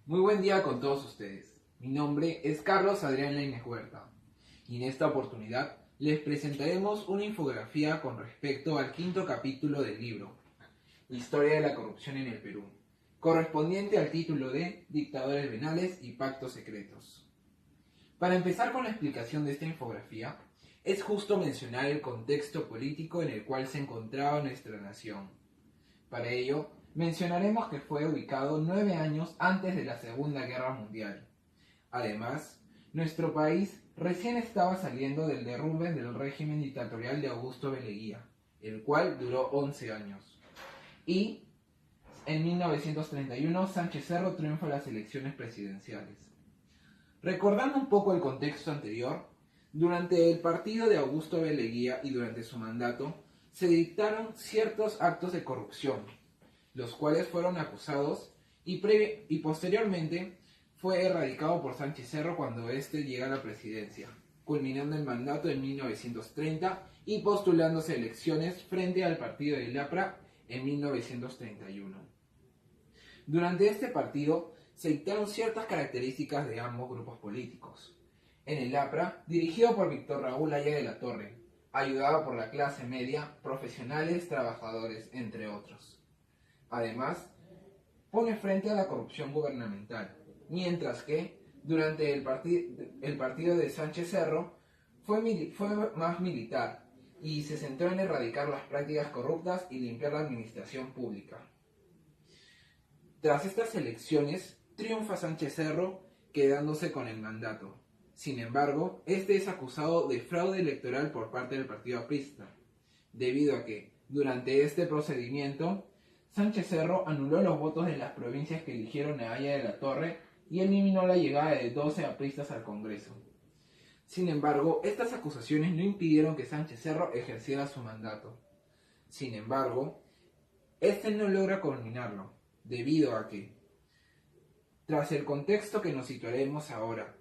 Muy buen día con todos ustedes. Mi nombre es Carlos Adrián Lainez Huerta y en esta oportunidad les presentaremos una infografía con respecto al quinto capítulo del libro Historia de la corrupción en el Perú, correspondiente al título de Dictadores venales y pactos secretos. Para empezar con la explicación de esta infografía, es justo mencionar el contexto político en el cual se encontraba nuestra nación. Para ello, mencionaremos que fue ubicado 9 años antes de la Segunda Guerra Mundial. Además, nuestro país recién estaba saliendo del derrumbe del régimen dictatorial de Augusto B. Leguía, el cual duró 11 años. Y en 1931 Sánchez Cerro triunfa en las elecciones presidenciales. Recordando un poco el contexto anterior, durante el partido de Augusto B. Leguía y durante su mandato, se dictaron ciertos actos de corrupción, los cuales fueron acusados y posteriormente fue erradicado por Sánchez Cerro cuando éste llega a la presidencia, culminando el mandato en 1930 y postulándose a elecciones frente al partido de Lapra en 1931. Durante este partido se dictaron ciertas características de ambos grupos políticos. En el APRA, dirigido por Víctor Raúl Haya de la Torre, ayudado por la clase media, profesionales, trabajadores, entre otros. Además, pone frente a la corrupción gubernamental, mientras que durante el partido de Sánchez Cerro fue más militar y se centró en erradicar las prácticas corruptas y limpiar la administración pública. Tras estas elecciones, triunfa Sánchez Cerro, quedándose con el mandato. Sin embargo, este es acusado de fraude electoral por parte del partido aprista, debido a que, durante este procedimiento, Sánchez Cerro anuló los votos de las provincias que eligieron a Haya de la Torre y eliminó la llegada de 12 apristas al Congreso. Sin embargo, estas acusaciones no impidieron que Sánchez Cerro ejerciera su mandato. Sin embargo, este no logra culminarlo, debido a que, tras el contexto que nos situaremos ahora,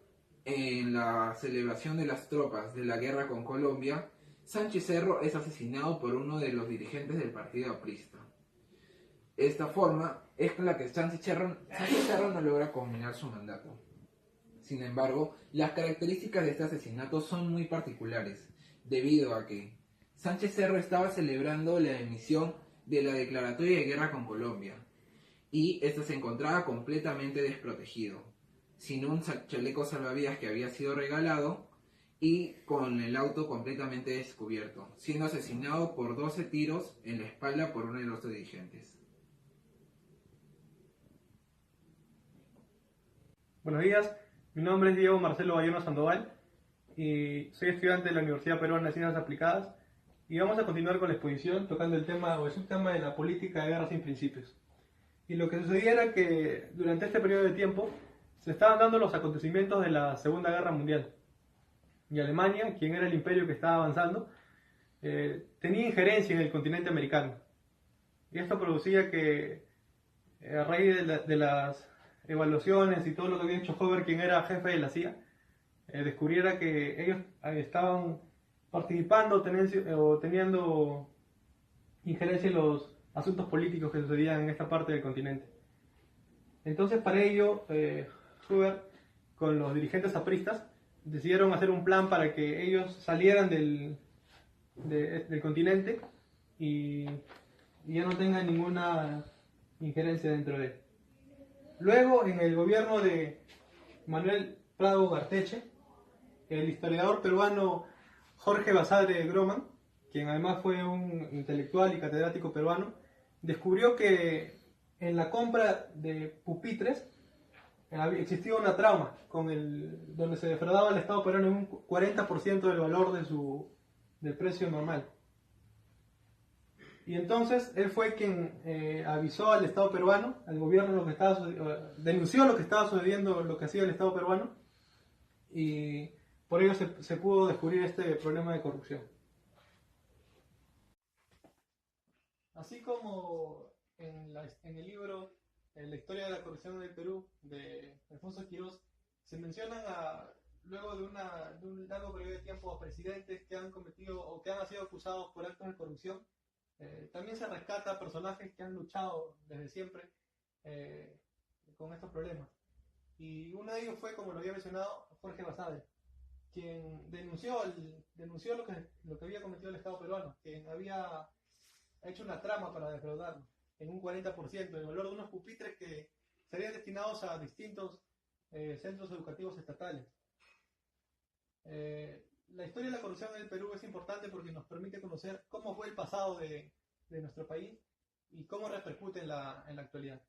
en la celebración de las tropas de la guerra con Colombia, Sánchez Cerro es asesinado por uno de los dirigentes del partido aprista. Esta forma es con la que Sánchez Cerro no logra culminar su mandato. Sin embargo, las características de este asesinato son muy particulares, debido a que Sánchez Cerro estaba celebrando la emisión de la declaratoria de guerra con Colombia, y este se encontraba completamente desprotegido, sin un chaleco salvavidas que había sido regalado y con el auto completamente descubierto, siendo asesinado por 12 tiros en la espalda por uno de los dirigentes. Buenos días, mi nombre es Diego Marcelo Bayona Sandoval y soy estudiante de la Universidad Peruana de Ciencias Aplicadas y vamos a continuar con la exposición tocando el tema o el subtema de la política de guerra sin principios. Y lo que sucedía era que durante este periodo de tiempo se estaban dando los acontecimientos de la Segunda Guerra Mundial y Alemania, quien era el imperio que estaba avanzando, tenía injerencia en el continente americano y esto producía que a raíz de las evaluaciones y todo lo que había hecho Hoover, quien era jefe de la CIA, descubriera que ellos estaban participando o teniendo injerencia en los asuntos políticos que sucedían en esta parte del continente. Entonces, para ello, Hoover, con los dirigentes apristas, decidieron hacer un plan para que ellos salieran del continente y ya no tengan ninguna injerencia dentro de él. Luego, en el gobierno de Manuel Prado Garteche, el historiador peruano Jorge Basadre Groman, quien además fue un intelectual y catedrático peruano, descubrió que en la compra de pupitres existía una trama donde se defraudaba al Estado peruano en un 40% del valor del precio normal. Y entonces él fue quien avisó al Estado peruano, al gobierno, denunció lo que estaba sucediendo, lo que hacía el Estado peruano, y por ello se pudo descubrir este problema de corrupción. Así como en el libro La historia de la corrupción en el Perú de Alfonso Quirós, se mencionan luego de un largo periodo de tiempo presidentes que han cometido o que han sido acusados por actos de corrupción. También se rescata personajes que han luchado desde siempre con estos problemas. Y uno de ellos fue, como lo había mencionado, Jorge Basadre, quien denunció lo que había cometido el Estado peruano, quien había hecho una trama para defraudarlo en un 40%, el valor de unos pupitres que serían destinados a distintos centros educativos estatales. La historia de la corrupción en el Perú es importante porque nos permite conocer cómo fue el pasado de nuestro país y cómo repercute en la actualidad.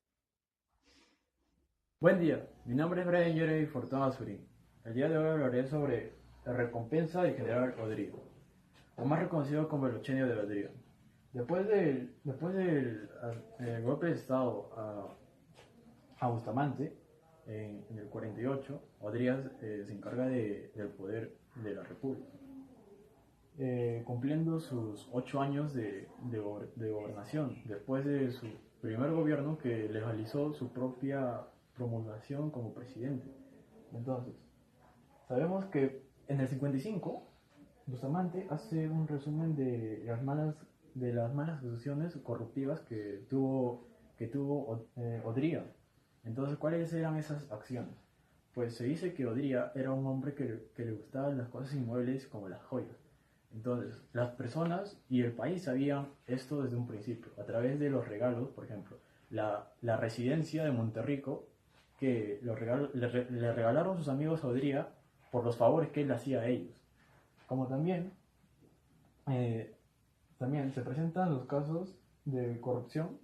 Buen día, mi nombre es Brian Jeremy Fortuna Azurín. El día de hoy hablaré sobre la recompensa del general Odrío, o más reconocido como el Ochenio de Odrío. Después del golpe de Estado a Bustamante, en el 48, Odrío se encarga del poder de la República, cumpliendo sus 8 años de gobernación, después de su primer gobierno que legalizó su propia promulgación como presidente. Entonces, sabemos que en el 55, Bustamante hace un resumen de las malas decisiones corruptivas que tuvo Odría. Entonces, ¿cuáles eran esas acciones? Pues se dice que Odría era un hombre que le gustaban las cosas inmuebles como las joyas. Entonces, las personas y el país sabían esto desde un principio, a través de los regalos, por ejemplo, la residencia de Monterrico, que le regalaron sus amigos a Odría por los favores que él hacía a ellos. Como también se presentan los casos de corrupción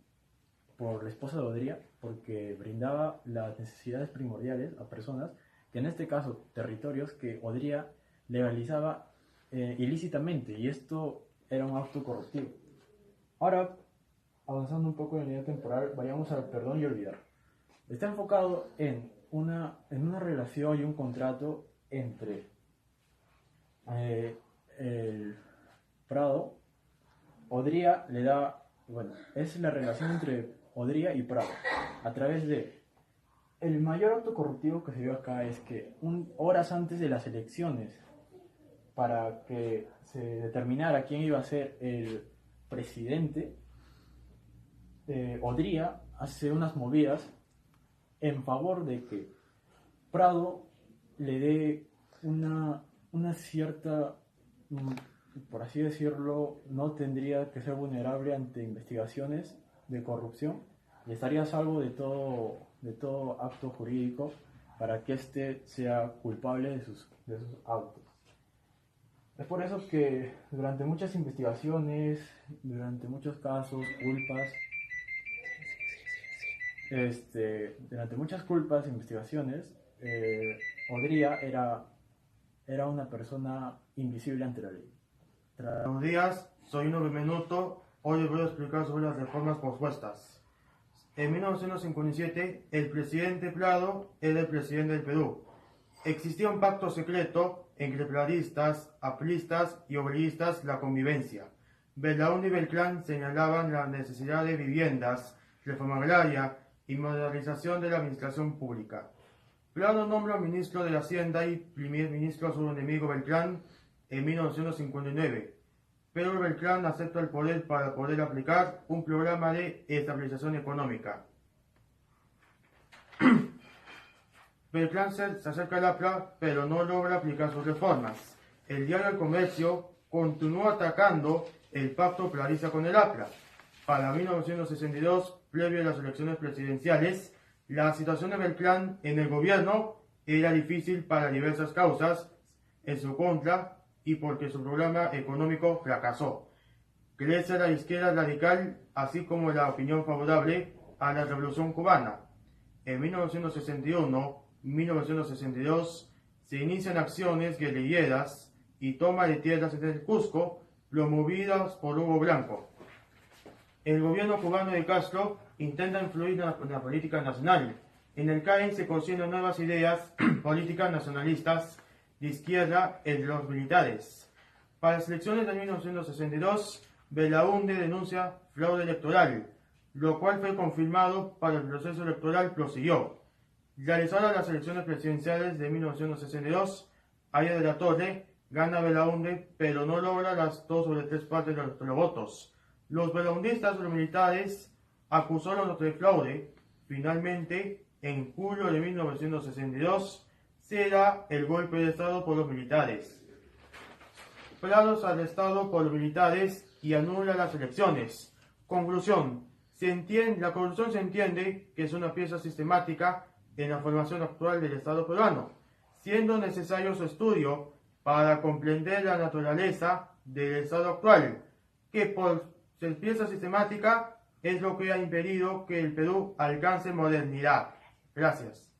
por la esposa de Odría, porque brindaba las necesidades primordiales a personas, que en este caso territorios que Odría legalizaba ilícitamente, y esto era un acto corruptivo. Ahora, avanzando un poco en la línea temporal, vayamos al perdón y olvidar. Está enfocado en una relación y un contrato entre el Prado. Odría le da, es la relación entre Odría y Prado, a través de el mayor acto corruptivo que se vio acá es que horas antes de las elecciones, para que se determinara quién iba a ser el presidente, Odría hace unas movidas en favor de que Prado le dé una cierta, por así decirlo, no tendría que ser vulnerable ante investigaciones de corrupción y estaría a salvo de todo acto jurídico para que éste sea culpable de sus actos. Es por eso que durante muchas investigaciones, durante muchos casos, durante muchas culpas e investigaciones, Odría era una persona invisible ante la ley. Buenos días, soy Uno Benvenuto. Hoy les voy a explicar sobre las reformas propuestas. En 1957, el presidente Prado era el presidente del Perú. Existía un pacto secreto entre pradistas, apristas y obreristas, la convivencia. Belaúnde y Beltrán señalaban la necesidad de viviendas, reforma agraria y modernización de la administración pública. Prado nombra ministro de Hacienda y primer ministro a su enemigo Beltrán en 1959. Pero Beltrán acepta el poder para poder aplicar un programa de estabilización económica. Beltrán se acerca al APRA, pero no logra aplicar sus reformas. El diario El Comercio continúa atacando el pacto pradista con el APRA. Para 1962, previo a las elecciones presidenciales, la situación de Beltrán en el gobierno era difícil para diversas causas en su contra y porque su programa económico fracasó. Crece la izquierda radical, así como la opinión favorable a la Revolución Cubana. En 1961-1962 se inician acciones guerrilleras y toma de tierras en el Cusco, promovidas por Hugo Blanco. El gobierno cubano de Castro intenta influir en la política nacional. En el CAE se cocinan nuevas ideas políticas nacionalistas de izquierda entre los militares. Para las elecciones de 1962, Belaúnde denuncia fraude electoral, lo cual fue confirmado para el proceso electoral prosiguió. Realizadas las elecciones presidenciales de 1962, Aya de la Torre gana Belaúnde, pero no logra las 2 sobre 3 partes de los votos. Los belaundistas y los militares acusaron de fraude. Finalmente, en julio de 1962, se da el golpe de Estado por los militares. Prados arrestado por los militares y anula las elecciones. Conclusión. La corrupción se entiende que es una pieza sistemática en la formación actual del Estado peruano, siendo necesario su estudio para comprender la naturaleza del Estado actual, que por ser pieza sistemática es lo que ha impedido que el Perú alcance modernidad. Gracias.